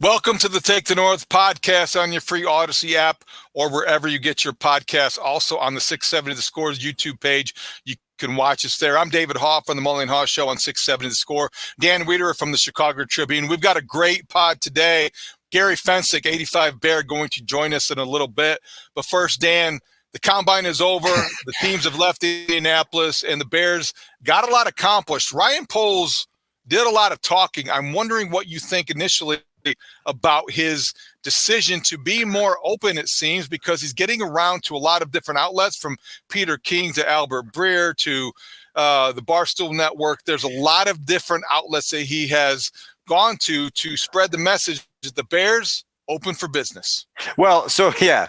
Welcome to the Take the North podcast on your free Odyssey app or wherever you get your podcasts. Also on the 670 The Score's YouTube page, you can watch us there. I'm David Haugh from the Mully and Haugh Show on 670 The Score. Dan Wiederer from the Chicago Tribune. We've got a great pod today. Gary Fencik, 85 Bear, going to join us in a little bit. But first, Dan, the combine is over. The teams have left Indianapolis, and the Bears got a lot accomplished. Ryan Poles did a lot of talking. I'm wondering what you think initially about his decision to be more open, it seems, because he's getting around to a lot of different outlets, from Peter King to Albert Breer to the Barstool Network. There's a lot of different outlets that he has gone to spread the message that the Bears open for business. Well, so yeah,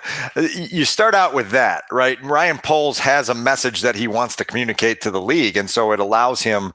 you start out with that, right? Ryan Poles has a message that he wants to communicate to the league. And so it allows him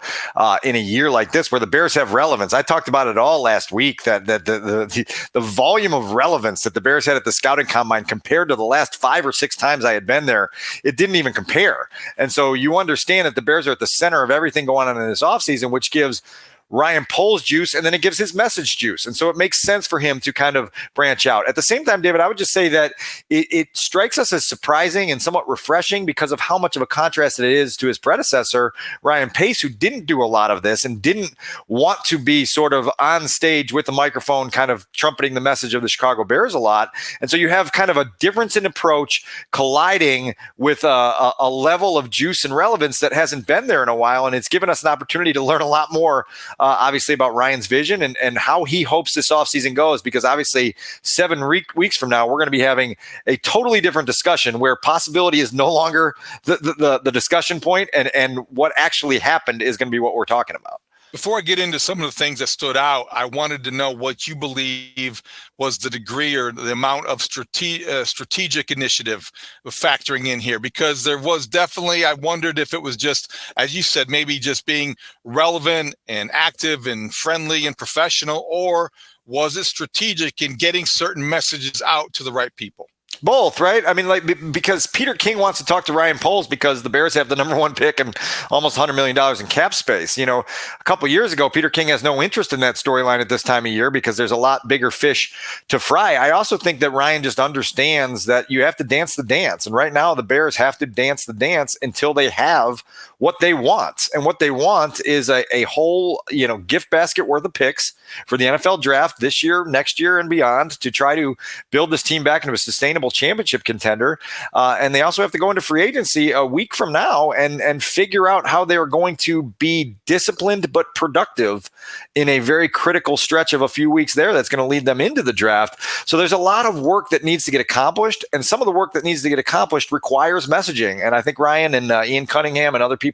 in a year like this where the Bears have relevance. I talked about it all last week, that the volume of relevance that the Bears had at the scouting combine compared to the last 5 or 6 times I had been there, it didn't even compare. And so you understand that the Bears are at the center of everything going on in this offseason, which gives Ryan Poles juice, and then it gives his message juice. And so it makes sense for him to kind of branch out. At the same time, David, I would just say that it strikes us as surprising and somewhat refreshing because of how much of a contrast it is to his predecessor, Ryan Pace, who didn't do a lot of this and didn't want to be sort of on stage with the microphone, kind of trumpeting the message of the Chicago Bears a lot. And so you have kind of a difference in approach colliding with a level of juice and relevance that hasn't been there in a while. And it's given us an opportunity to learn a lot more obviously about Ryan's vision and how he hopes this offseason goes, because obviously 7 weeks from now, we're going to be having a totally different discussion where possibility is no longer the discussion point, and what actually happened is going to be what we're talking about. Before I get into some of the things that stood out, I wanted to know what you believe was the degree or the amount of strategic initiative factoring in here, because there was definitely, I wondered if it was just, as you said, maybe just being relevant and active and friendly and professional, or was it strategic in getting certain messages out to the right people? Both, right? I mean, because Peter King wants to talk to Ryan Poles because the Bears have the number 1 pick and almost $100 million in cap space. You know, a couple of years ago, Peter King has no interest in that storyline at this time of year because there's a lot bigger fish to fry. I also think that Ryan just understands that you have to dance the dance. And right now, the Bears have to dance the dance until they have what they want. And what they want is a whole, gift basket worth of picks for the NFL draft this year, next year, and beyond, to try to build this team back into a sustainable championship contender. And they also have to go into free agency a week from now and figure out how they're going to be disciplined but productive in a very critical stretch of a few weeks there that's going to lead them into the draft. So there's a lot of work that needs to get accomplished, and some of the work that needs to get accomplished requires messaging. And I think Ryan and Ian Cunningham and other people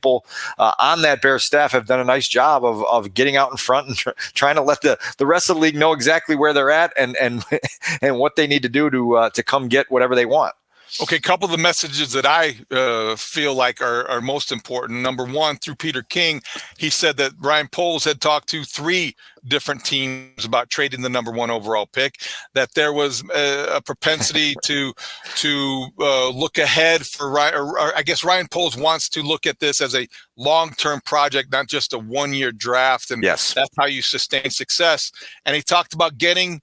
on that Bears staff have done a nice job of getting out in front and trying to let the rest of the league know exactly where they're at and what they need to do to come get whatever they want. Okay, a couple of the messages that I feel like are most important. Number one, through Peter King, he said that Ryan Poles had talked to 3 different teams about trading the number 1 overall pick, that there was a propensity to look ahead for Ryan, or I guess Ryan Poles wants to look at this as a long-term project, not just a 1-year draft. And yes, that's how you sustain success. And he talked about getting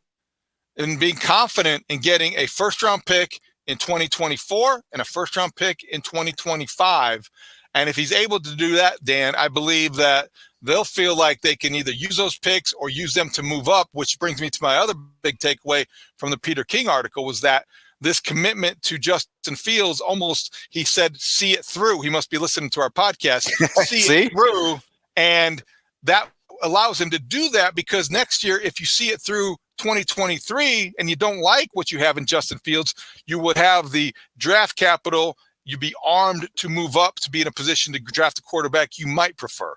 and being confident in getting a first-round pick in 2024 and a first-round pick in 2025. And if he's able to do that, Dan, I believe that they'll feel like they can either use those picks or use them to move up, which brings me to my other big takeaway from the Peter King article, was that this commitment to Justin Fields, almost, he said, see it through. He must be listening to our podcast. See it through. And that allows him to do that, because next year, if you see it through 2023 and you don't like what you have in Justin Fields, you would have the draft capital. You'd be armed to move up to be in a position to draft a quarterback you might prefer.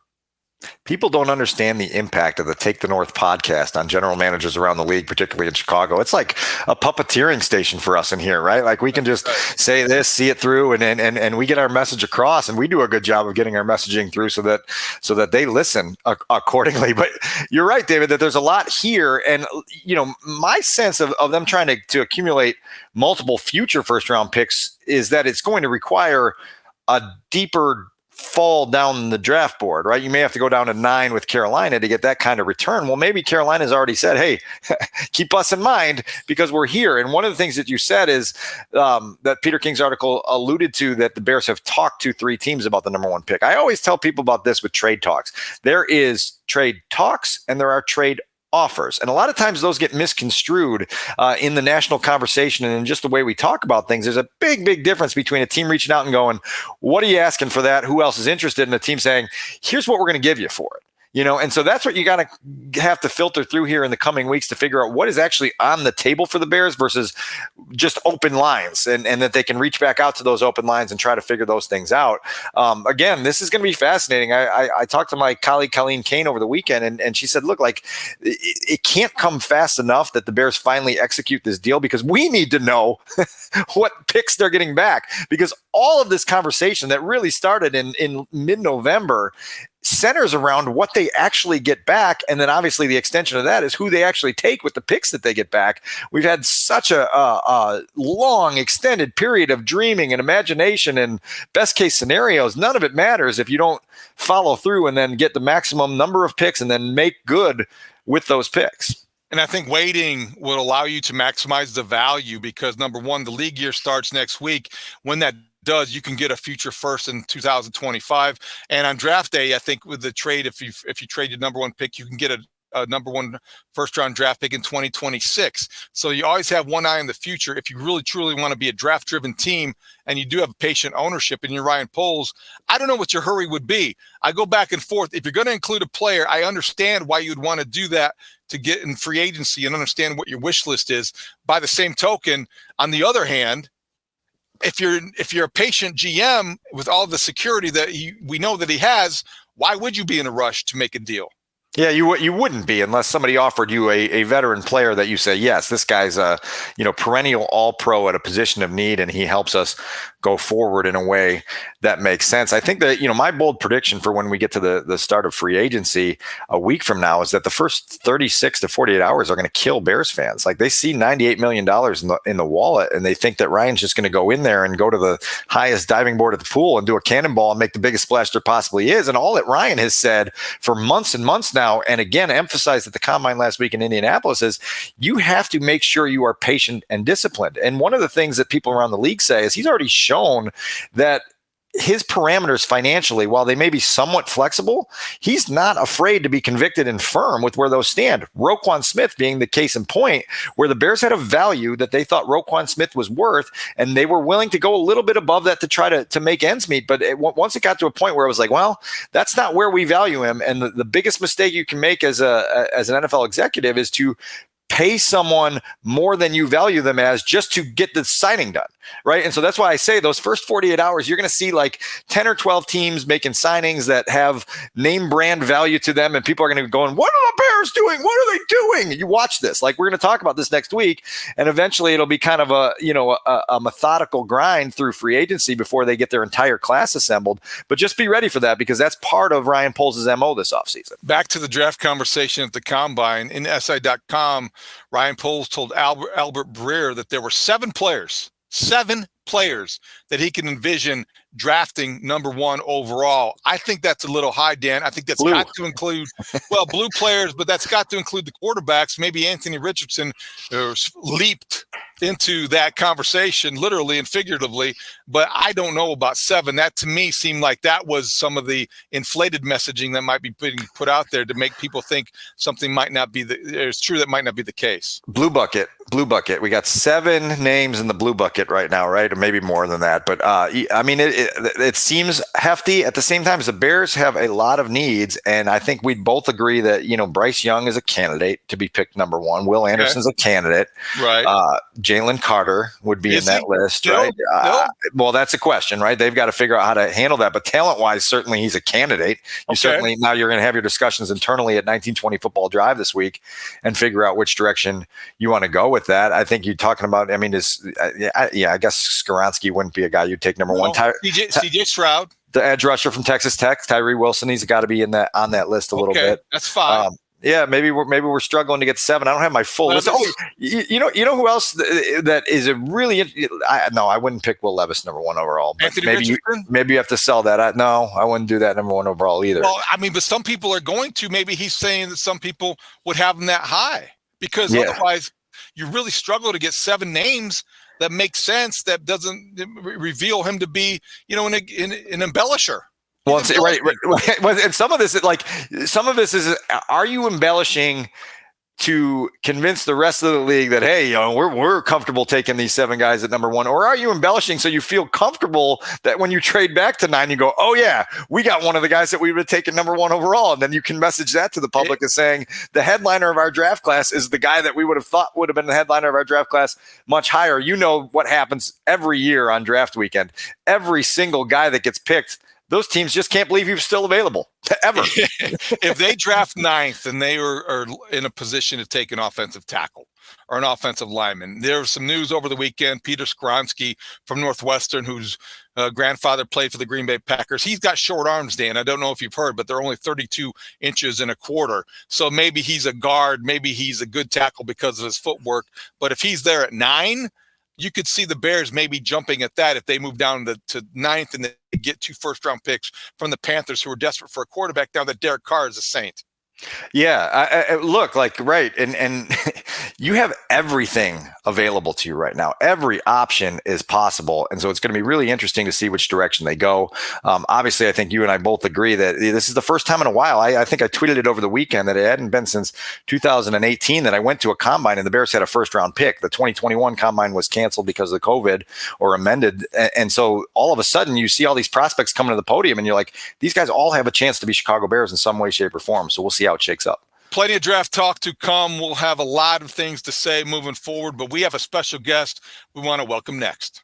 People don't understand the impact of the Take the North podcast on general managers around the league, particularly in Chicago. It's like a puppeteering station for us in here, right? Like we can just say this, see it through, and we get our message across, and we do a good job of getting our messaging through so that they listen accordingly. But you're right, David, that there's a lot here. And, my sense of them trying to accumulate multiple future first round picks is that it's going to require a deeper fall down the draft board, right? You may have to go down to 9 with Carolina to get that kind of return. Well, maybe Carolina's already said, hey, keep us in mind because we're here. And one of the things that you said is that Peter King's article alluded to that the Bears have talked to 3 teams about the number 1 pick. I always tell people about this with trade talks. There is trade talks and there are trade offers. And a lot of times those get misconstrued in the national conversation and in just the way we talk about things. There's a big, big difference between a team reaching out and going, what are you asking for that? Who else is interested? And a team saying, here's what we're going to give you for it. And so that's what you got to have to filter through here in the coming weeks to figure out what is actually on the table for the Bears versus just open lines and that they can reach back out to those open lines and try to figure those things out. Again, this is going to be fascinating. I talked to my colleague Colleen Kane over the weekend and she said, look, like it can't come fast enough that the Bears finally execute this deal because we need to know what picks they're getting back because all of this conversation that really started in mid-November centers around what they actually get back. And then obviously the extension of that is who they actually take with the picks that they get back. We've had such a long extended period of dreaming and imagination and best case scenarios. None of it matters if you don't follow through and then get the maximum number of picks and then make good with those picks. And I think waiting will allow you to maximize the value because number 1, the league year starts next week. When that does, you can get a future first in 2025. And on draft day, I think with the trade, if you trade your number 1 pick, you can get a number 1 first round draft pick in 2026. So you always have one eye on the future. If you really truly want to be a draft driven team and you do have patient ownership in your Ryan Poles, I don't know what your hurry would be. I go back and forth. If you're going to include a player, I understand why you'd want to do that to get in free agency and understand what your wish list is. By the same token, on the other hand, if you're a patient GM with all the security that we know that he has, why would you be in a rush to make a deal? Yeah, you wouldn't be unless somebody offered you a veteran player that you say, yes, this guy's a perennial all-pro at a position of need, and he helps us go forward in a way that makes sense. I think that my bold prediction for when we get to the start of free agency a week from now is that the first 36 to 48 hours are going to kill Bears fans. Like they see $98 million in the wallet, and they think that Ryan's just going to go in there and go to the highest diving board at the pool and do a cannonball and make the biggest splash there possibly is. And all that Ryan has said for months and months now, and again emphasized at the combine last week in Indianapolis, is you have to make sure you are patient and disciplined. And one of the things that people around the league say is he's already shown that his parameters financially, while they may be somewhat flexible, he's not afraid to be convicted and firm with where those stand. Roquan Smith being the case in point, where the Bears had a value that they thought Roquan Smith was worth, and they were willing to go a little bit above that to try to make ends meet. But once it got to a point where it was like, well, that's not where we value him. And the biggest mistake you can make as an NFL executive is to pay someone more than you value them as just to get the signing done, right? And so that's why I say those first 48 hours, you're going to see like 10 or 12 teams making signings that have name brand value to them, and people are going to be going, what are the Bears doing? What are they doing? You watch this. Like, we're going to talk about this next week, and eventually it'll be kind of a methodical grind through free agency before they get their entire class assembled. But just be ready for that because that's part of Ryan Poles' MO this offseason. Back to the draft conversation at the combine, in SI.com, Ryan Poles told Albert Breer that there were 7 players that he can envision drafting number 1 overall. I think that's a little high, Dan. I think that's got to include, blue players, but that's got to include the quarterbacks. Maybe Anthony Richardson leaped into that conversation, literally and figuratively, but I don't know about 7. That to me seemed like that was some of the inflated messaging that might be being put out there to make people think something might not be it's true that might not be the case. Blue bucket. We got 7 names in the blue bucket right now, right? Or maybe more than that. But I mean, it seems hefty. At the same time, the Bears have a lot of needs, and I think we'd both agree that Bryce Young is a candidate to be picked number 1. Will Anderson's a candidate, right? Jalen Carter would be in that list, right? Well, that's a question, right? They've got to figure out how to handle that. But talent-wise, certainly he's a candidate. Certainly now you're going to have your discussions internally at 1920 Football Drive this week and figure out which direction you want to go with that. I think you're talking about. I mean, I guess Skoronski wouldn't be a guy you'd take number 1. CJ Stroud, the edge rusher from Texas Tech, Tyree Wilson, he's got to be on that list a little bit. That's fine. Yeah, maybe we're struggling to get 7. I don't have my full list. Oh, you know who else that is a really I wouldn't pick Will Levis number 1 overall. But maybe you have to sell that. I wouldn't do that number 1 overall either. Well, I mean, but some people are going to. Maybe he's saying that some people would have him that high because otherwise you really struggle to get 7 names that make sense, that doesn't reveal him to be, an embellisher. Well, right. And some of this is, are you embellishing to convince the rest of the league that, hey, we're comfortable taking these 7 guys at number 1, or are you embellishing so you feel comfortable that when you trade back to 9, you go, oh yeah, we got one of the guys that we would have taken number 1 overall, and then you can message that to the public as saying the headliner of our draft class is the guy that we would have thought would have been the headliner of our draft class much higher. You know what happens every year on draft weekend? Every single guy that gets picked, those teams just can't believe he was still available ever. If they draft 9th and they are in a position to take an offensive tackle or an offensive lineman, there was some news over the weekend. Peter Skronsky from Northwestern, whose grandfather played for the Green Bay Packers, he's got short arms, Dan. I don't know if you've heard, but they're only 32 inches and a quarter. So maybe he's a guard. Maybe he's a good tackle because of his footwork. But if he's there at 9, you could see the Bears maybe jumping at that if they move down to 9th and they get 2 first-round picks from the Panthers, who are desperate for a quarterback now that Derek Carr is a Saint. Yeah, I look, like, right, and you have everything available to you right now. Every option is possible, and so it's going to be really interesting to see which direction they go. Obviously, I think you and I both agree that this is the first time in a while. I think I tweeted it over the weekend that it hadn't been since 2018 that I went to a combine and the Bears had a first-round pick. The 2021 combine was canceled because of COVID or amended, and so all of a sudden you see all these prospects coming to the podium, and you're like, these guys all have a chance to be Chicago Bears in some way, shape, or form. So we'll see how it shakes up. Plenty of draft talk to come. We'll have a lot of things to say moving forward, but we have a special guest we want to welcome next.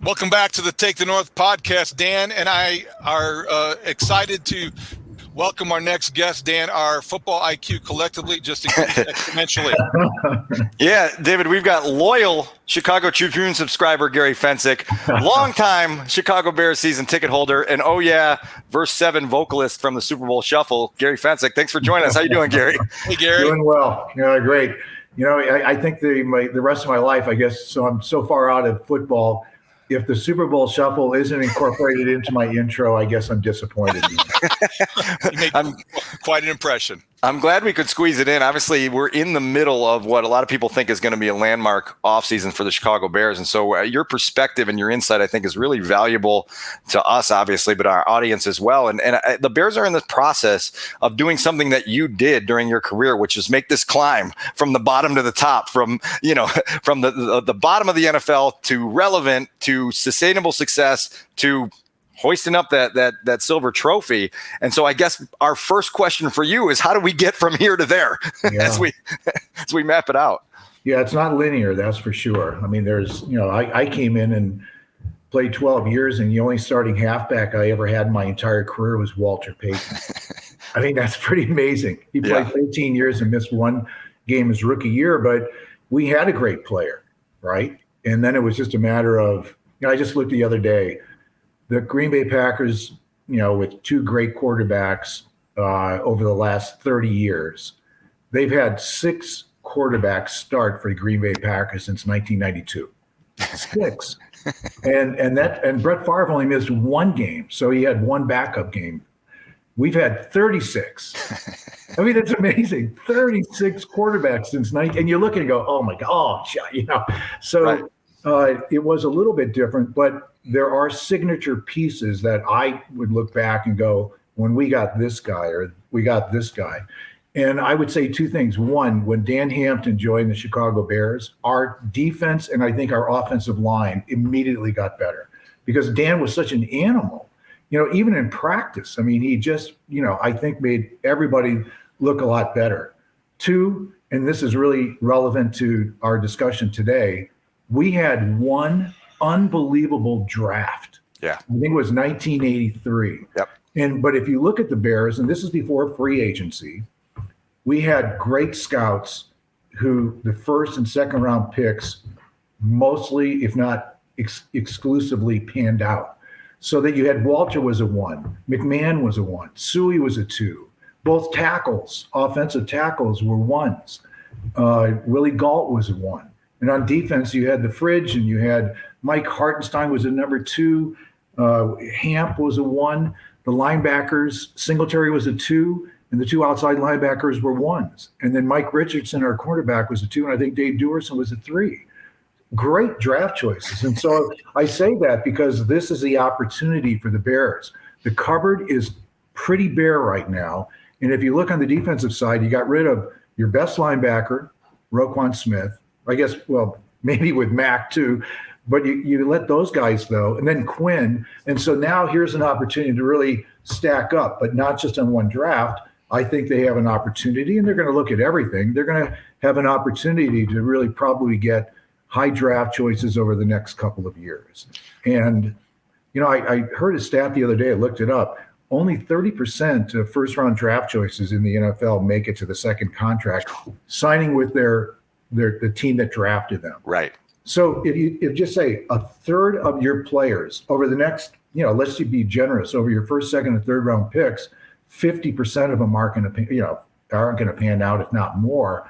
Welcome back to the Take the North podcast. Dan and I are excited to welcome our next guest. Dan, our football IQ collectively just increased exponentially. Yeah, David, we've got loyal Chicago Tribune subscriber Gary Fencik, longtime Chicago Bears season ticket holder, and oh yeah, verse 7 vocalist from the Super Bowl Shuffle, Gary Fencik. Thanks for joining us. How you doing, Gary? Hey, Gary. Doing well. Great. I think the rest of my life, I guess, so I'm so far out of football. If the Super Bowl Shuffle isn't incorporated into my intro, I guess I'm disappointed. You make quite an impression. I'm glad we could squeeze it in. Obviously, we're in the middle of what a lot of people think is going to be a landmark offseason for the Chicago Bears. And so your perspective and your insight, I think, is really valuable to us, obviously, but our audience as well. And the Bears are in the process of doing something that you did during your career, which is make this climb from the bottom to the top, from the bottom of the NFL to relevant to sustainable success to hoisting up that silver trophy. And so I guess our first question for you is, how do we get from here to there as we map it out? Yeah, it's not linear, that's for sure. I mean, I came in and played 12 years, and the only starting halfback I ever had in my entire career was Walter Payton. I think that's pretty amazing. He played 13 years and missed one game his rookie year, but we had a great player, right? And then it was just a matter of, I just looked the other day, the Green Bay Packers, with 2 great quarterbacks over the last 30 years, they've had 6 quarterbacks start for the Green Bay Packers since 1992. 6. And Brett Favre only missed 1 game, so he had 1 backup game. We've had 36. I mean, it's amazing. 36 quarterbacks since 19. And you look and go, oh my God, So right. It was a little bit different, but there are signature pieces that I would look back and go, when we got this guy or we got this guy. And I would say 2 things. One, when Dan Hampton joined the Chicago Bears, our defense and I think our offensive line immediately got better because Dan was such an animal, even in practice. I mean, he just, I think made everybody look a lot better. Two, and this is really relevant to our discussion today, we had one unbelievable draft. Yeah. I think it was 1983. Yep. But if you look at the Bears, and this is before free agency, we had great scouts who the first and second round picks mostly, if not exclusively, panned out. So that you had Walter was a 1, McMahon was a 1, Suey was a 2. Both tackles, offensive tackles, were 1s. Willie Galt was a 1. And on defense, you had the Fridge, and you had Mike Hartenstein was a number 2. Hamp was a 1. The linebackers, Singletary was a 2, and the 2 outside linebackers were 1s. And then Mike Richardson, our cornerback, was a 2, and I think Dave Dewerson was a 3. Great draft choices. And so I say that because this is the opportunity for the Bears. The cupboard is pretty bare right now. And if you look on the defensive side, you got rid of your best linebacker, Roquan Smith. I guess, well, maybe with Mack too, but you let those guys though, and then Quinn. And so now here's an opportunity to really stack up, but not just on one draft. I think they have an opportunity, and they're going to look at everything. They're going to have an opportunity to really probably get high draft choices over the next couple of years. And, I heard a stat the other day, I looked it up. Only 30% of first-round draft choices in the NFL make it to the second contract, signing with the team that drafted them. Right. So if you just say a third of your players over the next, let's be generous, over your first, second, and third round picks, 50% of them aren't going to pan out, if not more.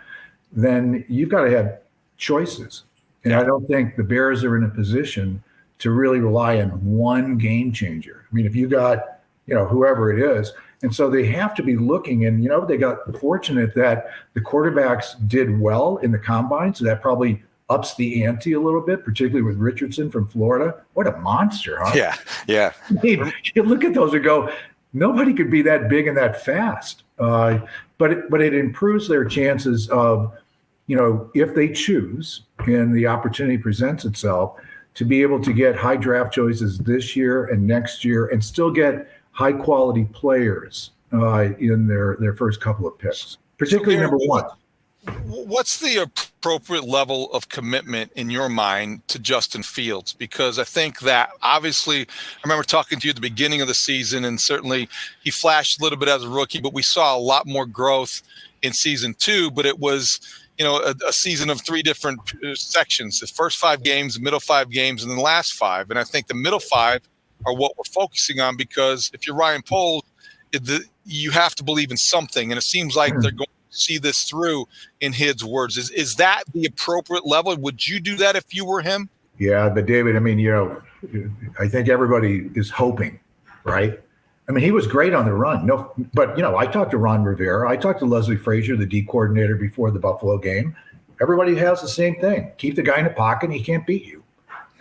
Then you've got to have choices. And I don't think the Bears are in a position to really rely on one game changer. I mean, if you got, whoever it is, and so they have to be looking, and, they got fortunate that the quarterbacks did well in the combine. So that probably ups the ante a little bit, particularly with Richardson from Florida. What a monster, huh? Yeah. Yeah. I mean, you look at those and go, nobody could be that big and that fast. But it improves their chances of, if they choose and the opportunity presents itself, to be able to get high draft choices this year and next year and still get high quality players in their first couple of picks, particularly number 1. What's the appropriate level of commitment in your mind to Justin Fields? Because I think that obviously, I remember talking to you at the beginning of the season, and certainly he flashed a little bit as a rookie, but we saw a lot more growth in season 2, but it was, a season of 3 different sections, the first 5 games, the middle 5 games, and then the last 5. And I think the middle 5 are what we're focusing on, because if you're Ryan Poles, you have to believe in something. And it seems like they're going to see this through, in his words. Is that the appropriate level? Would you do that if you were him? Yeah, but David, I mean, I think everybody is hoping, right? I mean, he was great on the run. No, but I talked to Ron Rivera. I talked to Leslie Frazier, the D coordinator, before the Buffalo game. Everybody has the same thing. Keep the guy in the pocket, and he can't beat you.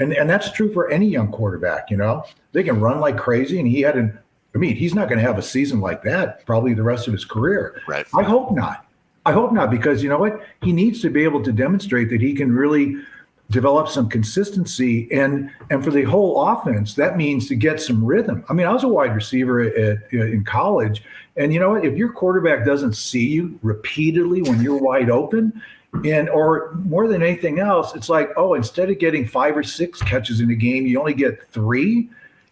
And that's true for any young quarterback. They can run like crazy, and he's not going to have a season like that probably the rest of his career. Right. I hope not, because you know what? He needs to be able to demonstrate that he can really develop some consistency, and for the whole offense, that means to get some rhythm. I mean, I was a wide receiver in college, and you know what? If your quarterback doesn't see you repeatedly when you're wide open, or more than anything else, it's like, instead of getting 5 or 6 catches in a game, you only get 3.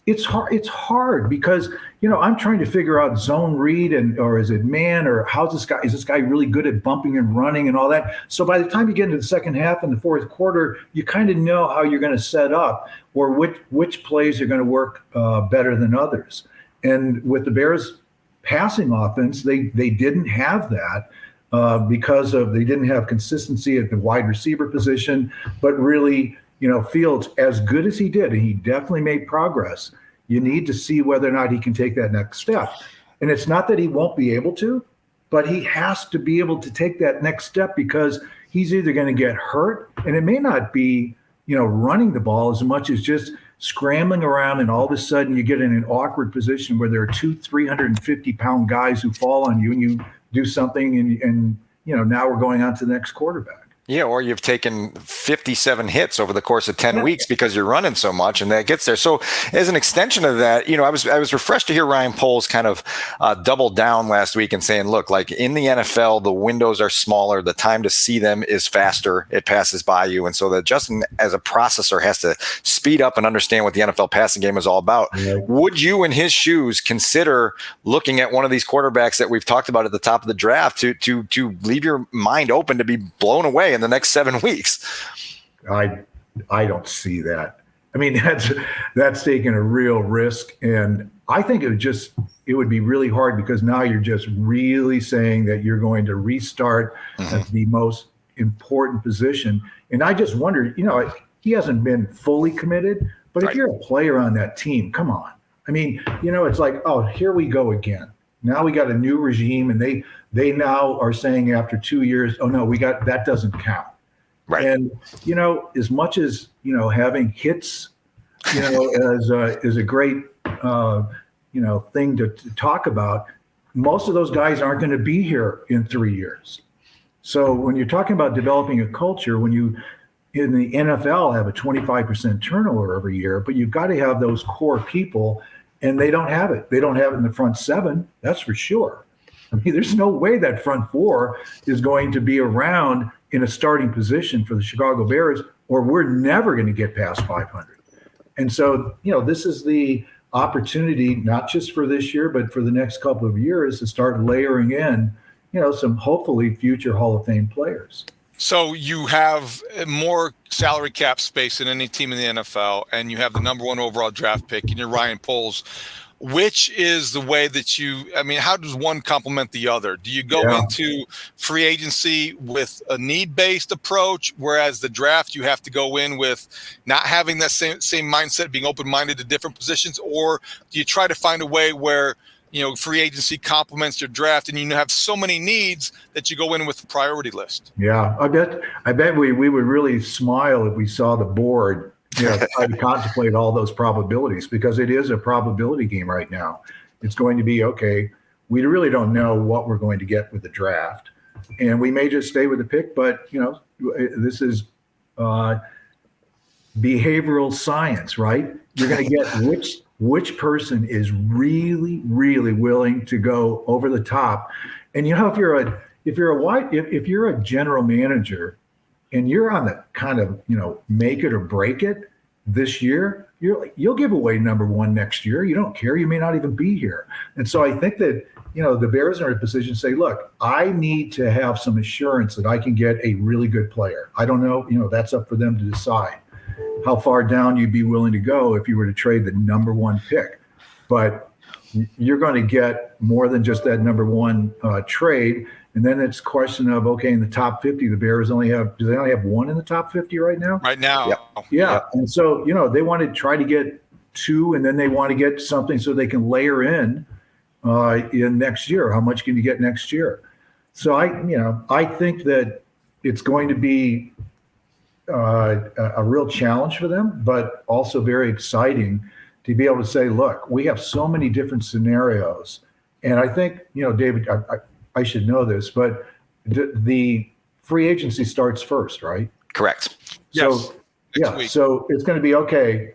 It's hard because, I'm trying to figure out zone read or is it man, or is this guy really good at bumping and running and all that? So by the time you get into the second half and the fourth quarter, you kind of know how you're going to set up, or which plays are going to work better than others. And with the Bears passing offense, they didn't have that because they didn't have consistency at the wide receiver position, but really, Fields, as good as he did, and he definitely made progress, you need to see whether or not he can take that next step. And it's not that he won't be able to, but he has to be able to take that next step, because he's either going to get hurt, and it may not be, running the ball as much as just scrambling around, and all of a sudden you get in an awkward position where there are 2 350-pound guys who fall on you, and you do something, and now we're going on to the next quarterback. Yeah, or you've taken 57 hits over the course of 10 weeks because you're running so much, and that gets there. So as an extension of that, I was refreshed to hear Ryan Poles kind of double down last week and saying, look, like in the NFL, the windows are smaller. The time to see them is faster. It passes by you. And so that Justin, as a processor, has to speed up and understand what the NFL passing game is all about. Yeah. Would you, in his shoes, consider looking at one of these quarterbacks that we've talked about at the top of the draft to leave your mind open to be blown away in the next 7 weeks? I don't see that. I mean, that's taking a real risk, and I think it would be really hard because now you're just really saying that you're going to restart at the most important position. And I just wonder, he hasn't been fully committed, but if you're a player on that team, come on. I mean, it's like, oh, here we go again. Now we got a new regime, and they now are saying after 2 years, oh no, that doesn't count. Right. And, as much as, having hits, is a great, thing to talk about, most of those guys aren't going to be here in 3 years. So when you're talking about developing a culture, when you in the NFL have a 25% turnover every year, but you've got to have those core people, and they don't have it. They don't have it in the front seven. That's for sure. I mean, there's no way that front four is going to be around in a starting position for the Chicago Bears, or we're never going to get past 500. And so, this is the opportunity, not just for this year, but for the next couple of years, to start layering in, some hopefully future Hall of Fame players. So you have more salary cap space than any team in the NFL, and you have the number one overall draft pick, and you're Ryan Poles. Which is the way that how does one complement the other? Do you go into free agency with a need-based approach, whereas the draft you have to go in with not having that same mindset, being open-minded to different positions? Or do you try to find a way where, free agency complements your draft and you have so many needs that you go in with a priority list? Yeah, I bet we would really smile if we saw the board try to contemplate all those probabilities, because it is a probability game right now. It's going to be, okay, we really don't know what we're going to get with the draft, and we may just stay with the pick, but, this is behavioral science, right? You're going to get which person is really, really willing to go over the top. And, if you're a general manager, and you're on the kind of, make it or break it this year, you'll give away number one next year. You don't care. You may not even be here. And so I think that, the Bears are in a position to say, look, I need to have some assurance that I can get a really good player. I don't know, that's up for them to decide how far down you'd be willing to go if you were to trade the number one pick. But you're going to get more than just that number one trade. And then it's a question of, okay, in the top 50, the Bears do they only have one in the top 50 right now? Right now. Yeah. And so, they want to try to get two, and then they want to get something so they can layer in next year. How much can you get next year? So I think that it's going to be a real challenge for them, but also very exciting to be able to say, look, we have so many different scenarios. And I think, David, I should know this, but the free agency starts first, right? Correct. So, so it's going to be, okay,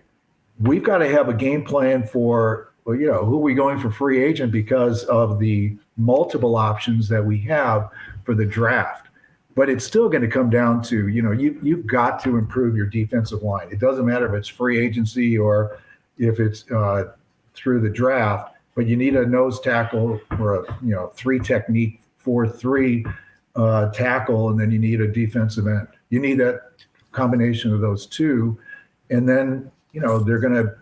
we've got to have a game plan for, who are we going for free agent because of the multiple options that we have for the draft. But it's still going to come down to, you've got to improve your defensive line. It doesn't matter if it's free agency or if it's through the draft. But you need a nose tackle or a 3 technique 4-3 tackle, and then you need a defensive end. You need that combination of those two, and then they're going to,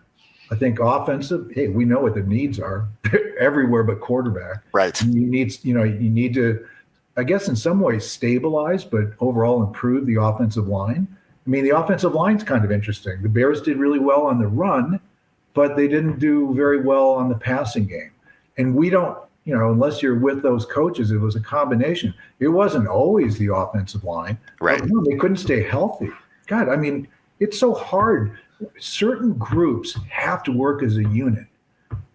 I think, offensive. Hey, we know what the needs are everywhere but quarterback. Right. And you need to, I guess, in some ways stabilize, but overall improve the offensive line. I mean, the offensive line's kind of interesting. The Bears did really well on the run, but they didn't do very well on the passing game. And we don't, unless you're with those coaches, it was a combination. It wasn't always the offensive line. Right. They couldn't stay healthy. God, I mean, it's so hard. Certain groups have to work as a unit.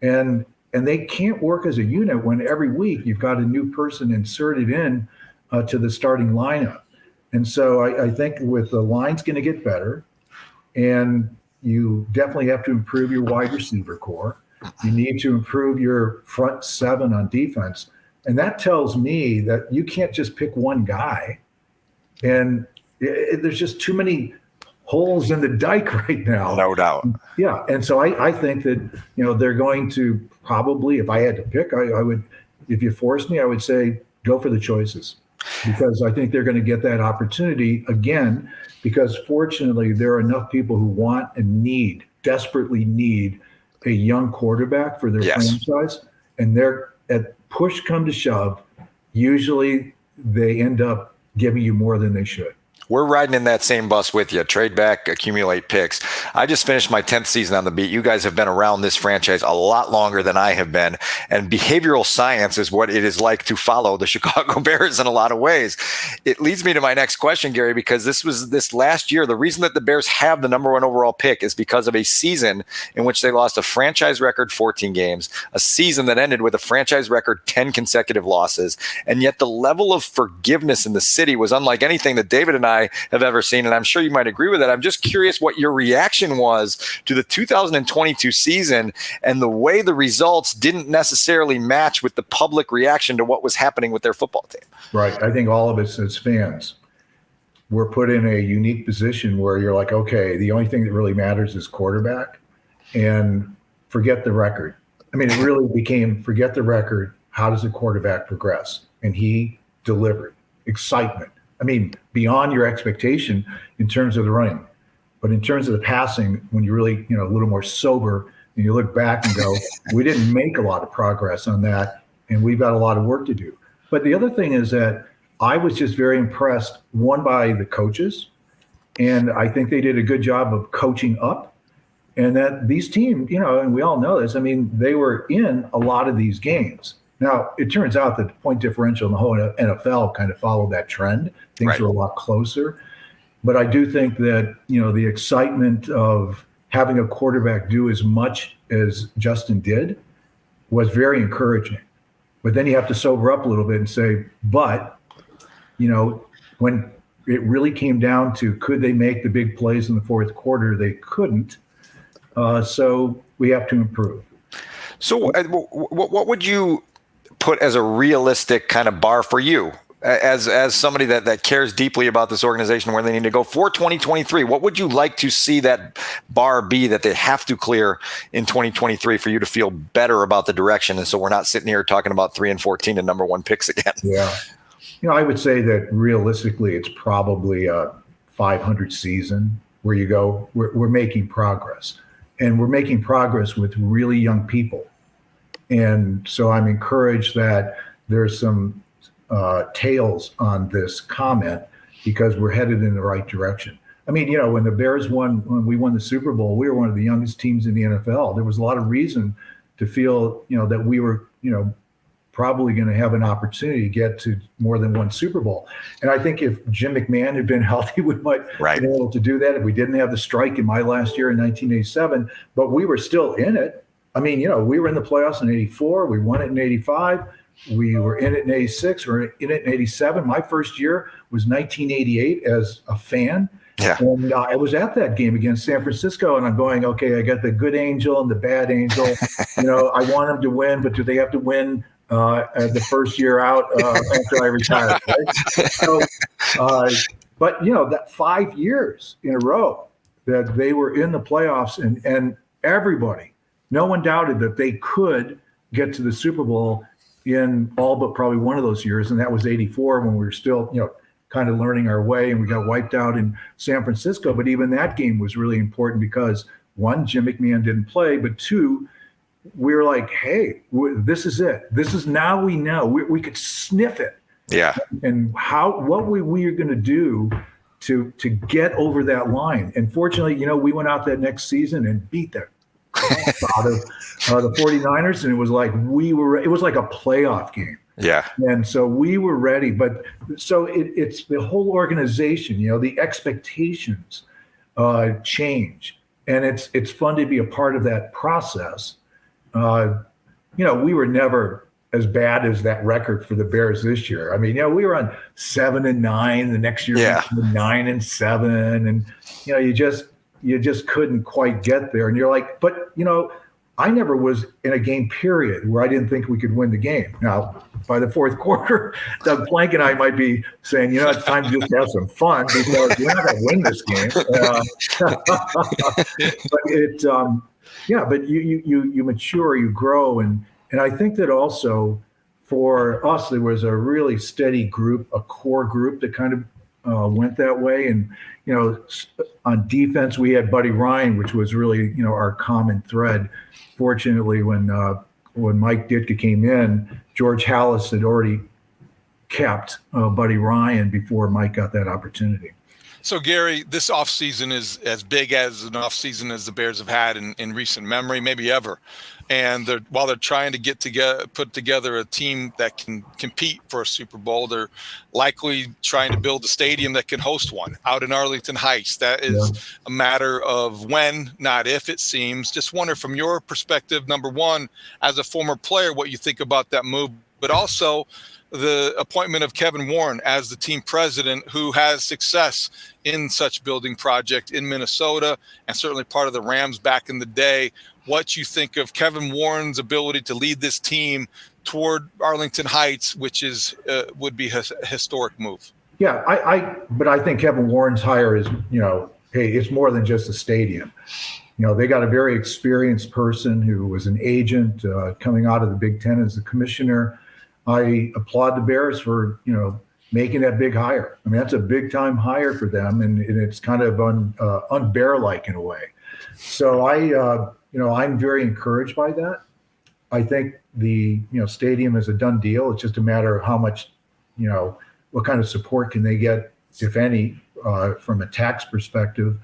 And they can't work as a unit when every week you've got a new person inserted in to the starting lineup. And so I think with the line's going to get better, and you definitely have to improve your wide receiver core. You need to improve your front seven on defense. And that tells me that you can't just pick one guy. And there's just too many holes in the dike right now. No doubt. Yeah. And so I think that, they're going to probably, if I had to pick, I would, if you forced me, I would say go for the choices, because I think they're going to get that opportunity again, because fortunately there are enough people who want and desperately need a young quarterback for their franchise. And they're at push come to shove, usually they end up giving you more than they should. We're riding in that same bus with you. Trade back, accumulate picks. I just finished my 10th season on the beat. You guys have been around this franchise a lot longer than I have been. And behavioral science is what it is like to follow the Chicago Bears in a lot of ways. It leads me to my next question, Gary, because this last year, the reason that the Bears have the number 1 overall pick is because of a season in which they lost a franchise record 14 games, a season that ended with a franchise record 10 consecutive losses. And yet the level of forgiveness in the city was unlike anything that David and I have ever seen, and I'm sure you might agree with that. I'm just curious what your reaction was to the 2022 season and the way the results didn't necessarily match with the public reaction to what was happening with their football team. Right. I think all of us as fans were put in a unique position where you're like, okay, the only thing that really matters is quarterback, and forget the record. I mean, it really became forget the record. How does a quarterback progress? And he delivered excitement. I mean, beyond your expectation in terms of the running, but in terms of the passing, when you're really, a little more sober and you look back and go, we didn't make a lot of progress on that, and we've got a lot of work to do. But the other thing is that I was just very impressed, one, by the coaches, and I think they did a good job of coaching up, and that these teams, and we all know this, I mean, they were in a lot of these games. Now, it turns out that the point differential in the whole NFL kind of followed that trend. Things are a lot closer. But I do think that, the excitement of having a quarterback do as much as Justin did was very encouraging. But then you have to sober up a little bit and say, but, when it really came down to could they make the big plays in the fourth quarter, they couldn't. So we have to improve. So what would you put as a realistic kind of bar for you as somebody that cares deeply about this organization, where they need to go for 2023? What would you like to see that bar be that they have to clear in 2023 for you to feel better about the direction? And so we're not sitting here talking about 3 and 14 and number 1 picks again. Yeah. I would say that realistically, it's probably a 500 season where you go, we're making progress, and we're making progress with really young people. And so I'm encouraged that there's some tails on this comment, because we're headed in the right direction. I mean, when the Bears when we won the Super Bowl, we were one of the youngest teams in the NFL. There was a lot of reason to feel, that we were, probably going to have an opportunity to get to more than one Super Bowl. And I think if Jim McMahon had been healthy, we might have been able to do that. If we didn't have the strike in my last year in 1987, but we were still in it. I mean, we were in the playoffs in 84. We won it in 85. We were in it in 86. We were in it in 87. My first year was 1988 as a fan. Yeah. And I was at that game against San Francisco, and I'm going, okay, I got the good angel and the bad angel. I want them to win, but do they have to win the first year out after I retired? Right? So, but, that 5 years in a row that they were in the playoffs, and everybody, no one doubted that they could get to the Super Bowl in all but probably one of those years, and that was 84, when we were still, kind of learning our way, and we got wiped out in San Francisco. But even that game was really important because, one, Jim McMahon didn't play, but two, we were like, hey, this is it. This is, now we know. We could sniff it. Yeah. And what we are going to do to get over that line. And fortunately, we went out that next season and beat the out of the 49ers, and it was like it was like a playoff game. Yeah. And so we were ready. But so it's the whole organization, the expectations change. And it's fun to be a part of that process. We were never as bad as that record for the Bears this year. I mean, we were on 7-9. The next year, we were 9-7, and you just couldn't quite get there. And you're like, but I never was in a game period where I didn't think we could win the game. Now, by the fourth quarter, Doug Plank and I might be saying, it's time to just have some fun because we're not going to win this game. But you mature, you grow, and I think that also for us there was a really steady group, a core group that kind of went that way. And on defense we had Buddy Ryan, which was really our common thread. Fortunately, when Mike Ditka came in, George Halas had already capped Buddy Ryan before Mike got that opportunity. So, Gary, this offseason is as big as an offseason as the Bears have had in recent memory, maybe ever. And while they're trying to put together a team that can compete for a Super Bowl, they're likely trying to build a stadium that can host one out in Arlington Heights. That is a matter of when, not if, it seems. Just wonder from your perspective, number one, as a former player, what you think about that move, but also the appointment of Kevin Warren as the team president, who has success in such building project in Minnesota and certainly part of the Rams back in the day. What you think of Kevin Warren's ability to lead this team toward Arlington Heights, which would be a historic move. Yeah, but I think Kevin Warren's hire is, hey, it's more than just a stadium. They got a very experienced person who was an agent coming out of the Big Ten as a commissioner. I applaud the Bears for, making that big hire. I mean, that's a big time hire for them, and it's kind of un-Bear-like in a way. So I'm very encouraged by that. I think the stadium is a done deal. It's just a matter of how much, what kind of support can they get, if any, from a tax perspective.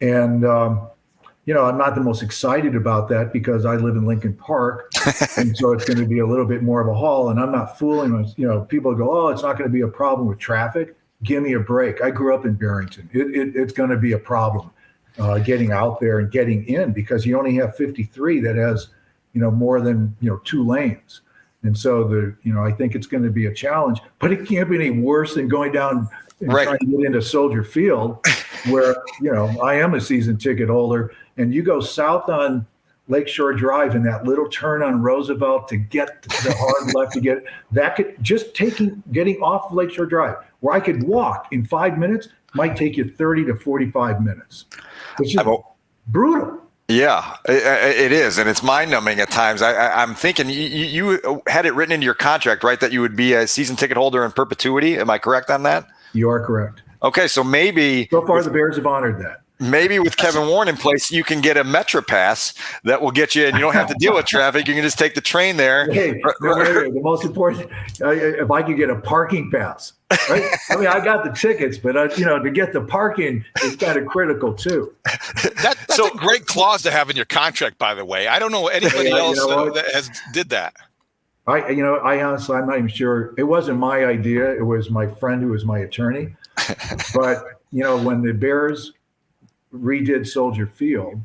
And I'm not the most excited about that because I live in Lincoln Park, and so it's going to be a little bit more of a haul. And I'm not fooling. People go, oh, it's not going to be a problem with traffic. Give me a break. I grew up in Barrington. It's going to be a problem getting out there and getting in because you only have 53 that has, more than 2 lanes. And so I think it's going to be a challenge. But it can't be any worse than going down and trying to get into Soldier Field, where I am a season ticket holder. And you go south on Lakeshore Drive and that little turn on Roosevelt to get the hard left to get that could just getting off Lakeshore Drive, where I could walk in 5 minutes, might take you 30 to 45 minutes. It's just brutal. Yeah, it is. And it's mind numbing at times. I'm thinking you had it written into your contract, right, that you would be a season ticket holder in perpetuity. Am I correct on that? You are correct. Okay, so maybe so far the Bears have honored that. Maybe with Kevin Warren in place, you can get a Metro Pass that will get you, and you don't have to deal with traffic. You can just take the train there. Hey, the most important, if I could get a parking pass, right? I mean, I got the tickets, but to get the parking is kind of critical too. That's a great clause to have in your contract, by the way. I don't know anybody else that did that. I honestly, I'm not even sure. It wasn't my idea. It was my friend who was my attorney. But when the Bears redid Soldier Field,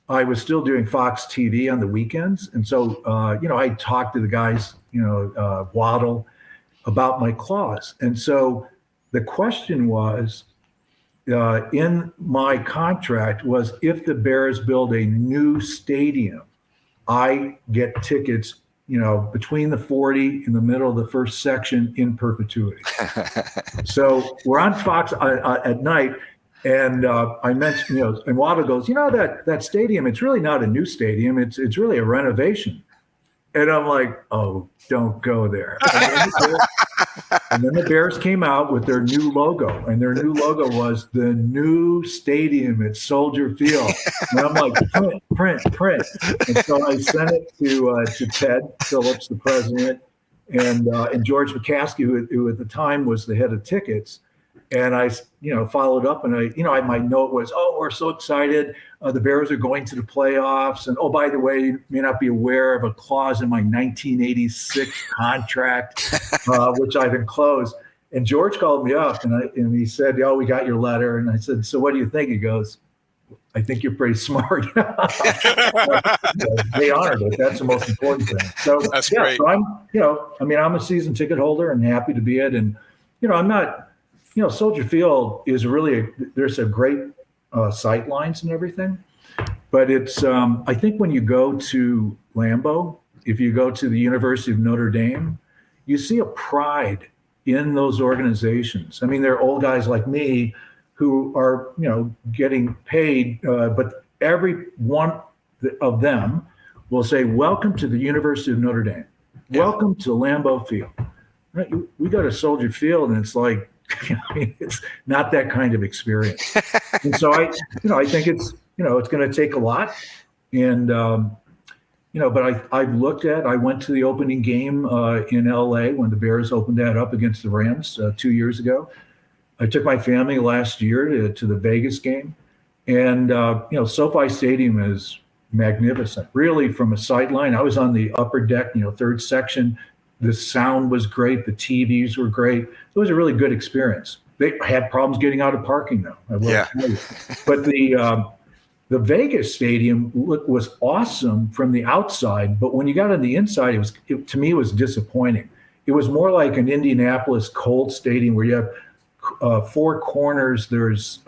I was still doing Fox TV on the weekends. And so, I talked to the guys, Waddle, about my clause. And so the question was, in my contract was, if the Bears build a new stadium, I get tickets, between the 40 in the middle of the first section in perpetuity. So we're on Fox at night. And I mentioned, and Waddle goes, that stadium, it's really not a new stadium. It's really a renovation. And I'm like, oh, don't go there. And then the Bears came out with their new logo, and their new logo was the new stadium at Soldier Field. And I'm like, print. And so I sent it to Ted Phillips, the president, and George McCaskey, who at the time was the head of tickets. And I, followed up, and my note was, oh, we're so excited. The Bears are going to the playoffs. And, oh, by the way, you may not be aware of a clause in my 1986 contract, which I've enclosed. And George called me up, and he said, oh, we got your letter. And I said, so what do you think? He goes, I think you're pretty smart. They honored it. That's the most important thing. So that's great. So I'm a season ticket holder and happy to be it. And, I'm not, Soldier Field is really, there's a great sight lines and everything. But it's, I think when you go to Lambeau, if you go to the University of Notre Dame, you see a pride in those organizations. I mean, they're old guys like me who are, getting paid, but every one of them will say, welcome to the University of Notre Dame. Yeah. Welcome to Lambeau Field. Right? We go to Soldier Field and it's like, it's not that kind of experience. And so I think it's, it's going to take a lot. And, but I went to the opening game in LA when the Bears opened that up against the Rams 2 years ago. I took my family last year to the Vegas game, and SoFi Stadium is magnificent. Really, from a sideline, I was on the upper deck, third section. The sound was great. The TVs were great. It was a really good experience. They had problems getting out of parking, though. I will tell you. But the Vegas stadium was awesome from the outside, but when you got on the inside, to me, it was disappointing. It was more like an Indianapolis Colts stadium where you have four corners. There's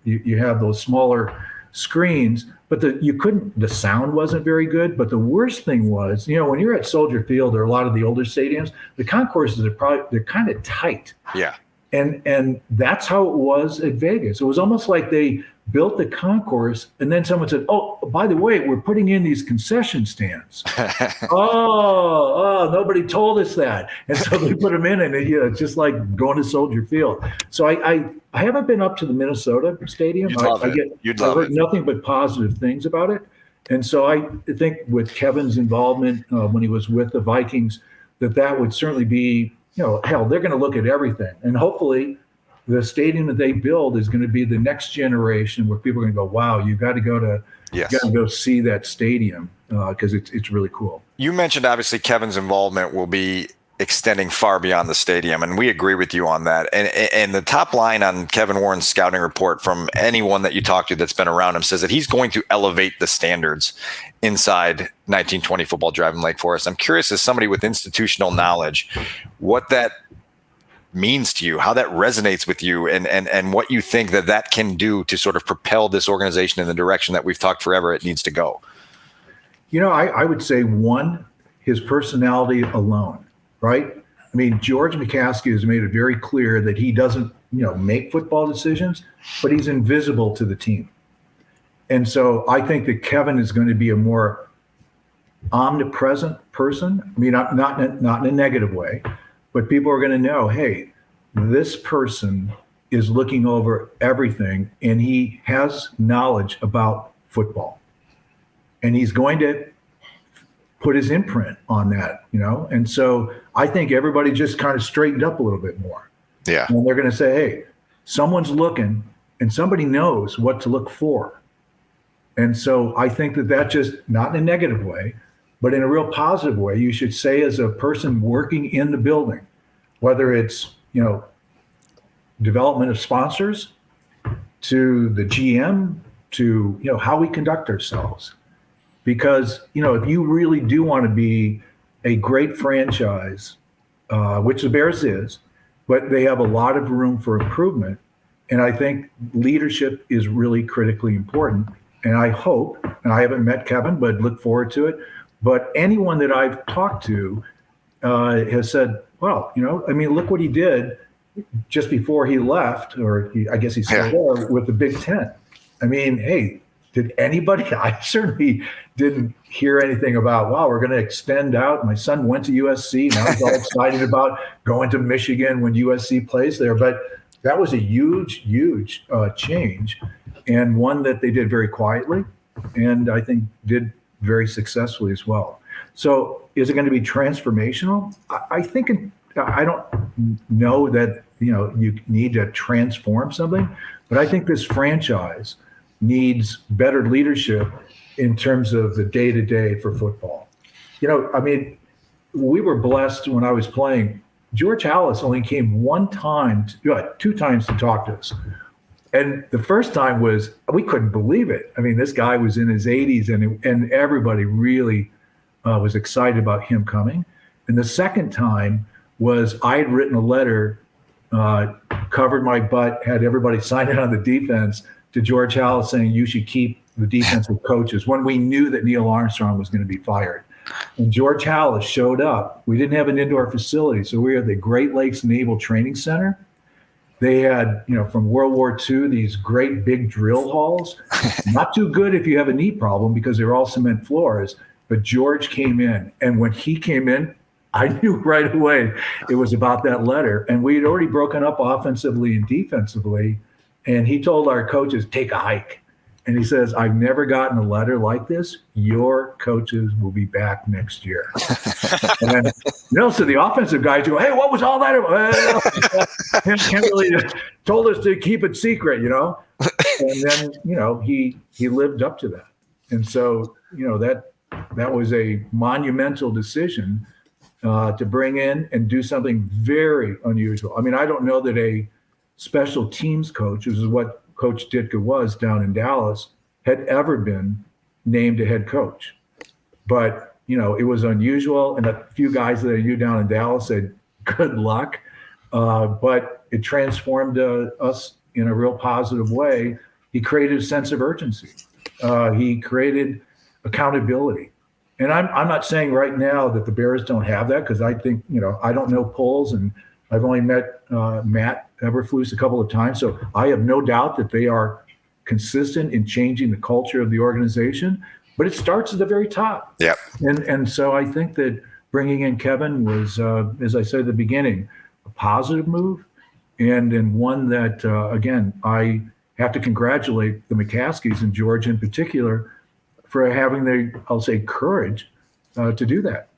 you have those smaller screens, but the sound wasn't very good. But the worst thing was, when you're at Soldier Field or a lot of the older stadiums, the concourses they're kind of tight. Yeah. And that's how it was at Vegas. It was almost like they built the concourse, and then someone said, "Oh, by the way, we're putting in these concession stands." Nobody told us that, and so they put them in, and it's just like going to Soldier Field. So I haven't been up to the Minnesota Stadium. You'd love it. I've heard nothing but positive things about it, and so I think with Kevin's involvement when he was with the Vikings, that would certainly be, hell, they're going to look at everything, and hopefully the stadium that they build is going to be the next generation where people are going to go, wow, you got to go see that stadium because it's really cool. You mentioned obviously Kevin's involvement will be extending far beyond the stadium, and we agree with you on that. And the top line on Kevin Warren's scouting report from anyone that you talk to that's been around him says that he's going to elevate the standards inside 1920 Football Drive in Lake Forest. I'm curious, as somebody with institutional knowledge, what that means to you, how that resonates with you, and what you think that can do to sort of propel this organization in the direction that we've talked forever it needs to go. I would say one, his personality alone, right? I mean, George McCaskey has made it very clear that he doesn't, make football decisions, but he's invisible to the team. And so I think that Kevin is going to be a more omnipresent person. I mean, not in a negative way, but people are going to know, hey, this person is looking over everything and he has knowledge about football. And he's going to put his imprint on that, And so I think everybody just kind of straightened up a little bit more. Yeah. And they're going to say, hey, someone's looking and somebody knows what to look for. And so I think that just, not in a negative way, but in a real positive way, you should say as a person working in the building, whether it's, development of sponsors, to the GM, to, how we conduct ourselves. Because, if you really do want to be a great franchise, which the Bears is, but they have a lot of room for improvement. And I think leadership is really critically important. And I hope, and I haven't met Kevin, but look forward to it. But anyone that I've talked to has said, well, look what he did just before he left, or I guess he's still there with the Big Ten. I mean, hey, did anybody? I certainly didn't hear anything about, wow, we're going to extend out. My son went to USC. Now he's all excited about going to Michigan when USC plays there. But that was a huge, huge change, and one that they did very quietly, and I think did very successfully as well. So is it going to be transformational? I think I don't know that, you need to transform something, but I think this franchise needs better leadership in terms of the day-to-day for football. We were blessed when I was playing. George Halas only came two times to talk to us. And the first time we couldn't believe it. I mean, this guy was in his 80s, and everybody really was excited about him coming. And the second time was I had written a letter, covered my butt, had everybody sign it on the defense to George Halas saying you should keep the defensive coaches when we knew that Neil Armstrong was going to be fired. And George Halas showed up. We didn't have an indoor facility, so we were at the Great Lakes Naval Training Center. They had, from World War II, these great big drill halls. Not too good if you have a knee problem because they're all cement floors. But George came in, and when he came in, I knew right away it was about that letter. And we had already broken up offensively and defensively. And he told our coaches, take a hike. And he says, I've never gotten a letter like this. Your coaches will be back next year. And then, so the offensive guys go, hey, what was all that about? Ken really told us to keep it secret, And then, he lived up to that. And so, that was a monumental decision to bring in and do something very unusual. I mean, I don't know that a special teams coach, which is what Coach Ditka was down in Dallas, had ever been named a head coach. But, it was unusual. And a few guys that I knew down in Dallas said, good luck. But it transformed us in a real positive way. He created a sense of urgency. He created accountability. And I'm not saying right now that the Bears don't have that, because I think, I don't know Poles, and I've only met Matt Eberflus a couple of times. So I have no doubt that they are consistent in changing the culture of the organization, but it starts at the very top. Yeah. And so I think that bringing in Kevin was, as I said at the beginning, a positive move, and one that, again, I have to congratulate the McCaskies and George in particular for having the, I'll say, courage to do that.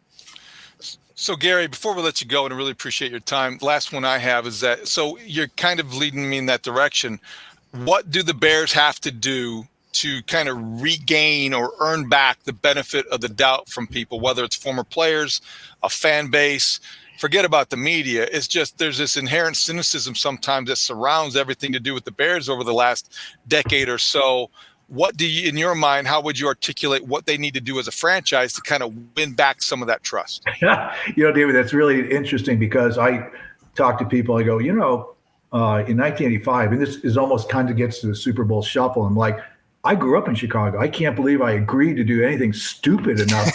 So, Gary, before we let you go, and I really appreciate your time, last one I have is that, so you're kind of leading me in that direction. What do the Bears have to do to kind of regain or earn back the benefit of the doubt from people, whether it's former players, a fan base? Forget about the media. It's just there's this inherent cynicism sometimes that surrounds everything to do with the Bears over the last decade or so. What do you, in your mind, how would you articulate what they need to do as a franchise to kind of win back some of that trust? David, that's really interesting, because I talk to people, I go, in 1985, and this is almost kind of gets to the Super Bowl shuffle. I'm like, I grew up in Chicago. I can't believe I agreed to do anything stupid enough.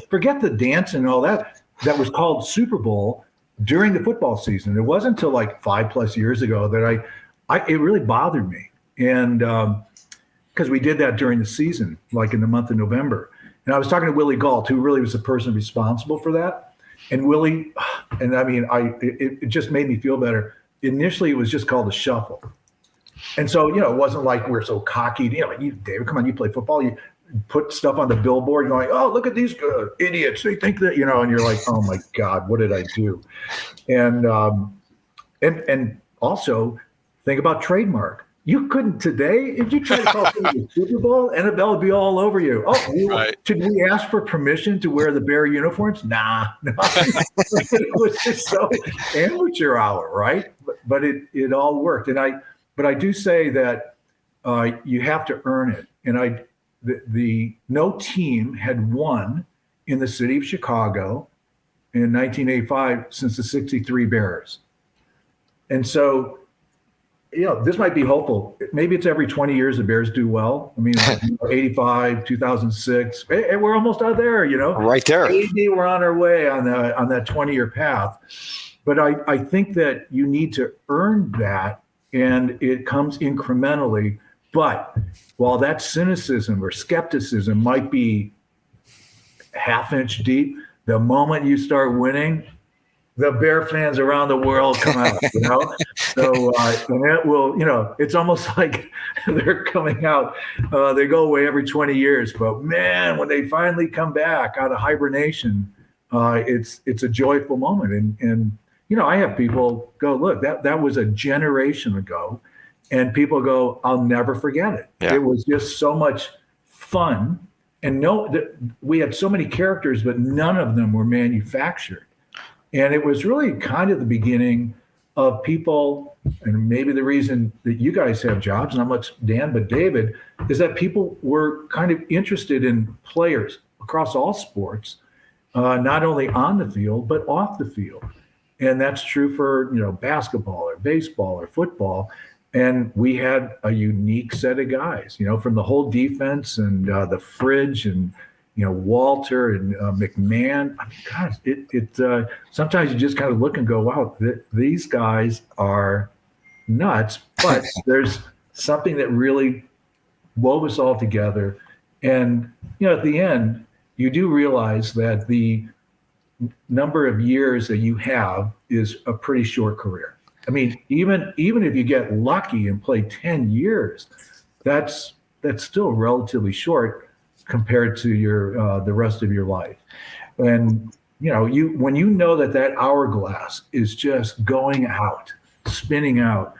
Forget the dance and all that. That was called Super Bowl during the football season. It wasn't until like 5+ years ago that it really bothered me. And, because we did that during the season, like in the month of November. And I was talking to Willie Gault, who really was the person responsible for that. And Willie, and I mean, it just made me feel better. Initially, it was just called the shuffle. And so, it wasn't like we're so cocky. David, come on, you play football. You put stuff on the billboard, going, oh, look at these idiots. They think that, and you're like, oh my God, what did I do? And also think about trademark. You couldn't today, if you tried to call the Super Bowl, NFL would be all over you. Oh, right. Should we ask for permission to wear the Bear uniforms? Nah. It was just so amateur hour, right? But it all worked. But I do say that you have to earn it. And no team had won in the city of Chicago in 1985 since the '63 Bears. And so, this might be hopeful. Maybe it's every 20 years the Bears do well. I mean, 85, 2006, we're almost out there, Right there. Maybe we're on our way on that 20-year path. But I think that you need to earn that, and it comes incrementally. But while that cynicism or skepticism might be half-inch deep, the moment you start winning, the Bear fans around the world come out, So, and it will, it's almost like they're coming out. They go away every 20 years, but man, when they finally come back out of hibernation, it's a joyful moment. And I have people go, look, that was a generation ago, and people go, I'll never forget it. Yeah. It was just so much fun, and we had so many characters, but none of them were manufactured. And it was really kind of the beginning of people, and maybe the reason that you guys have jobs, not much Dan, but David, is that people were kind of interested in players across all sports, not only on the field, but off the field. And that's true for, basketball or baseball or football. And we had a unique set of guys, from the whole defense and the fridge and, Walter and McMahon. I mean, gosh, it sometimes you just kind of look and go, wow, these guys are nuts. But there's something that really wove us all together. And, at the end, you do realize that the number of years that you have is a pretty short career. I mean, even if you get lucky and play 10 years, that's still relatively short compared to your the rest of your life. And when you know that hourglass is just going out, spinning out,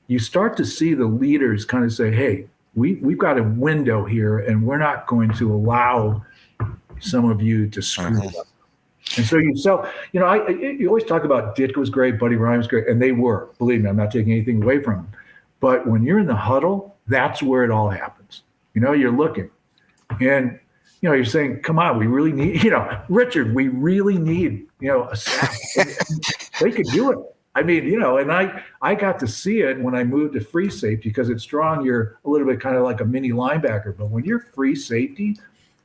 you start to see the leaders kind of say, hey, we've got a window here, and we're not going to allow some of you to screw it up. And so you always talk about Ditka was great, Buddy Ryan was great, and they were. Believe me, I'm not taking anything away from them. But when you're in the huddle, that's where it all happens. You're looking, and you're saying, "Come on, we really need, Richard, we really need, a sack." They could do it. I mean, and I got to see it when I moved to free safety, because at strong you're a little bit kind of like a mini linebacker, but when you're free safety,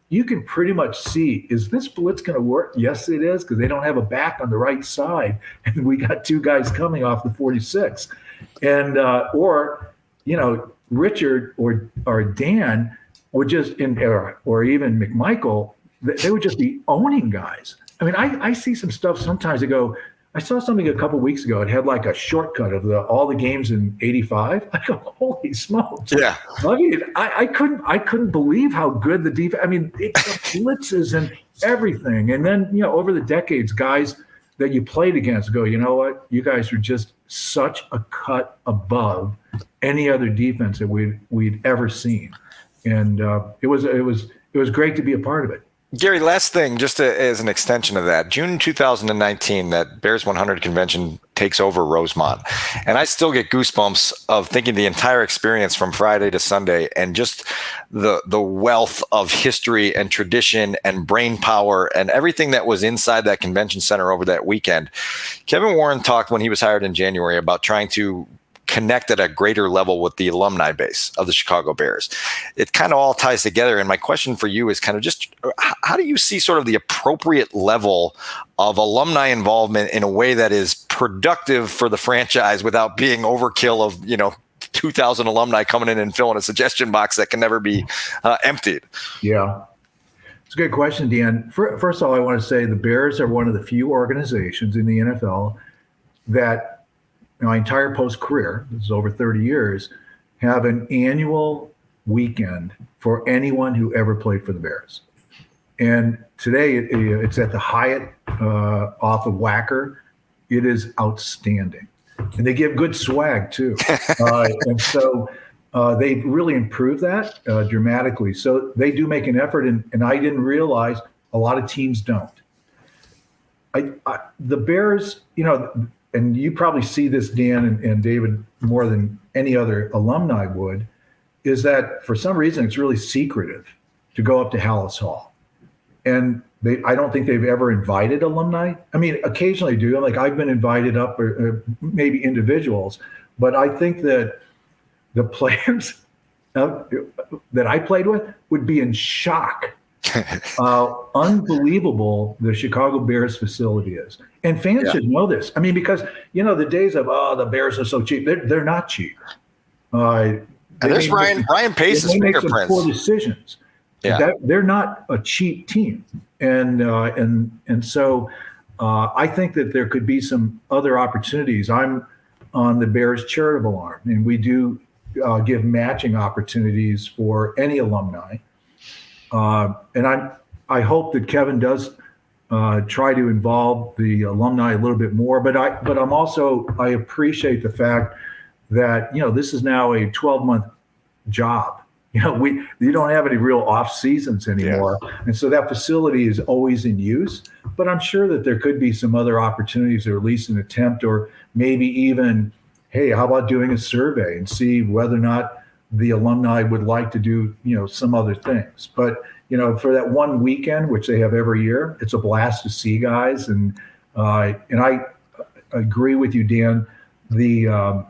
you can pretty much see, is this blitz going to work? Yes, it is, because they don't have a back on the right side. And we got two guys coming off the 46. And, Richard or Dan would just, or even McMichael, they would just be owning guys. I mean, I see some stuff sometimes. I saw something a couple weeks ago. It had like a shortcut of all the games in '85. I go, holy smokes! Yeah, I mean, I couldn't believe how good the defense. I mean, the blitzes and everything. And then over the decades, guys that you played against go, you know what? You guys are just such a cut above any other defense that we'd ever seen. And it was great to be a part of it. Gary, last thing, just as an extension of that, June 2019, that Bears 100 convention takes over Rosemont. And I still get goosebumps of thinking the entire experience from Friday to Sunday, and just the wealth of history and tradition and brain power and everything that was inside that convention center over that weekend. Kevin Warren talked when he was hired in January about trying to connect at a greater level with the alumni base of the Chicago Bears. It kind of all ties together. And my question for you is kind of just, how do you see sort of the appropriate level of alumni involvement in a way that is productive for the franchise without being overkill of, 2,000 alumni coming in and filling a suggestion box that can never be emptied? Yeah. It's a good question, Dan. First of all, I want to say the Bears are one of the few organizations in the NFL that, my entire post-career, this is over 30 years, have an annual weekend for anyone who ever played for the Bears. And today it's at the Hyatt off of Wacker. It is outstanding. And they give good swag too. And so they've really improved that dramatically. So they do make an effort, and I didn't realize a lot of teams don't. The Bears, and you probably see this, Dan and David, more than any other alumni would, is that for some reason it's really secretive to go up to Hallis Hall. And I don't think they've ever invited alumni. I mean, occasionally do. Like I've been invited up, or maybe individuals, but I think that the players that I played with would be in shock. Unbelievable the Chicago Bears facility is. And fans should know this. I mean, because, the days of, the Bears are so cheap, they're not cheap. And there's Ryan Pace's fingerprints. They make some poor decisions. Yeah. They're not a cheap team. And so I think that there could be some other opportunities. I'm on the Bears charitable arm, and we do give matching opportunities for any alumni. And I hope that Kevin does try to involve the alumni a little bit more. But I appreciate the fact that this is now a 12-month job, you don't have any real off seasons anymore. Yeah. And so that facility is always in use, but I'm sure that there could be some other opportunities, or at least an attempt, or maybe even, hey, how about doing a survey and see whether or not the alumni would like to do, some other things. But, for that one weekend, which they have every year, it's a blast to see guys. And I agree with you, Dan, that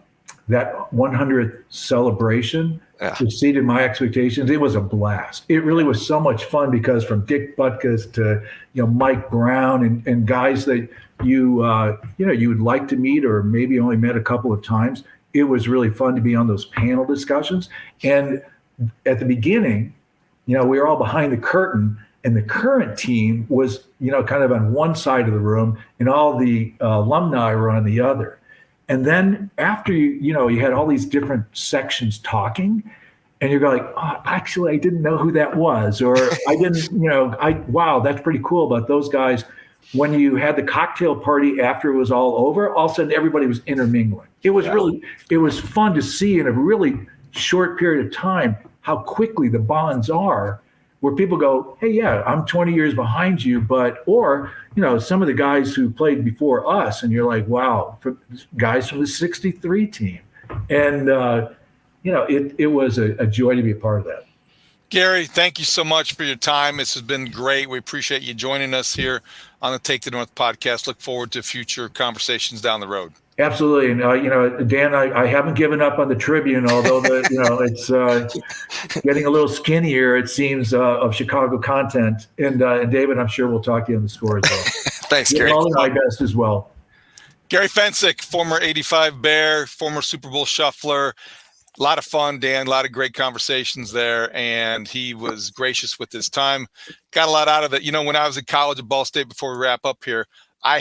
100th celebration exceeded my expectations. It was a blast. It really was so much fun, because from Dick Butkus to Mike Brown and guys that you would like to meet, or maybe only met a couple of times. It was really fun to be on those panel discussions. And at the beginning, we were all behind the curtain, and the current team was kind of on one side of the room, and all the alumni were on the other. And then after you had all these different sections talking, and you're going, oh, actually, I didn't know who that was, or I didn't, wow, that's pretty cool about those guys. When you had the cocktail party after it was all over, all of a sudden everybody was intermingling. It was it was fun to see in a really short period of time how quickly the bonds are, where people go, hey, yeah, I'm 20 years behind you, or some of the guys who played before us, and you're like, wow, guys from the 63 team. And, it was a joy to be a part of that. Gary, thank you so much for your time. This has been great. We appreciate you joining us here on the Take the North podcast. Look forward to future conversations down the road. Absolutely. And, Dan, I haven't given up on the Tribune, although it's getting a little skinnier, it seems, of Chicago content. And David, I'm sure we'll talk to you on the score as well. Thanks, Gary. All my best as well. Gary Fencik, former 85 Bear, former Super Bowl shuffler. A lot of fun, Dan, a lot of great conversations there, and he was gracious with his time. Got a lot out of it. When I was in college at Ball State, before we wrap up here, I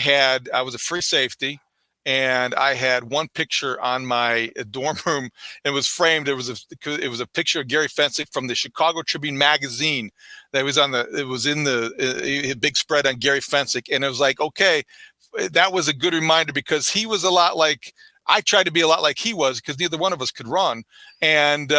was a free safety, and I had one picture on my dorm room. It was framed. It was a picture of Gary Fencik from the Chicago Tribune magazine that was in the big spread on Gary Fencik. And it was like, okay, that was a good reminder, because he was a lot like, I tried to be a lot like he was, because neither one of us could run. And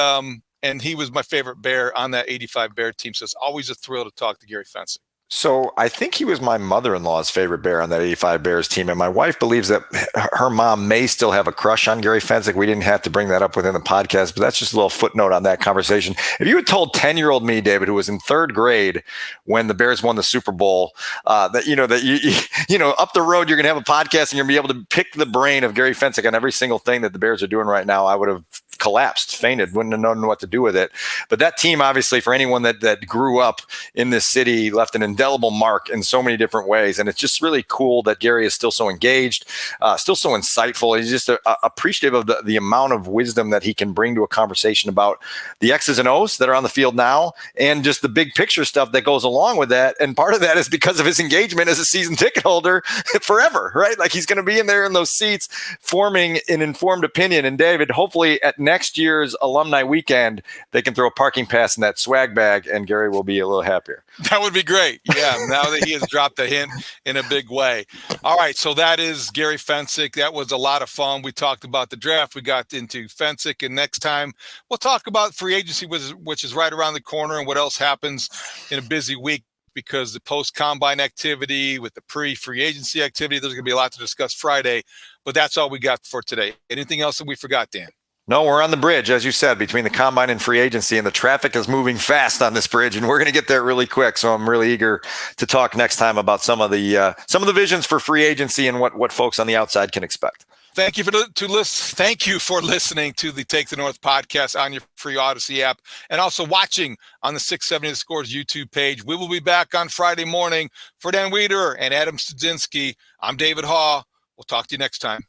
he was my favorite Bear on that 85 Bear team. So it's always a thrill to talk to Gary Fencik. So I think he was my mother-in-law's favorite Bear on that 85 Bears team. And my wife believes that her mom may still have a crush on Gary Fencik. We didn't have to bring that up within the podcast, but that's just a little footnote on that conversation. If you had told 10-year-old me, David, who was in third grade when the Bears won the Super Bowl, that up the road, you're going to have a podcast and you're going to be able to pick the brain of Gary Fencik on every single thing that the Bears are doing right now, I would have collapsed, fainted, wouldn't have known what to do with it. But that team, obviously, for anyone that grew up in this city, left an indelible mark in so many different ways. And it's just really cool that Gary is still so engaged, still so insightful. He's just appreciative of the amount of wisdom that he can bring to a conversation about the X's and O's that are on the field now, and just the big picture stuff that goes along with that. And part of that is because of his engagement as a season ticket holder forever, right? Like, he's going to be in there in those seats forming an informed opinion. And David, hopefully at next year's alumni weekend, they can throw a parking pass in that swag bag and Gary will be a little happier. That would be great. Yeah, now that he has dropped a hint in a big way. All right, so that is Gary Fencik. That was a lot of fun. We talked about the draft. We got into Fencik, and next time we'll talk about free agency, which is right around the corner, and what else happens in a busy week, because the post-combine activity with the pre-free agency activity, there's going to be a lot to discuss Friday, but that's all we got for today. Anything else that we forgot, Dan? No, we're on the bridge, as you said, between the combine and free agency, and the traffic is moving fast on this bridge, and we're going to get there really quick. So I'm really eager to talk next time about some of the visions for free agency and what folks on the outside can expect. Thank you for listening to the Take the North podcast on your free Odyssey app, and also watching on the 670 The Scores YouTube page. We will be back on Friday morning. For Dan Wiederer and Adam Studzinski, I'm David Haugh. We'll talk to you next time.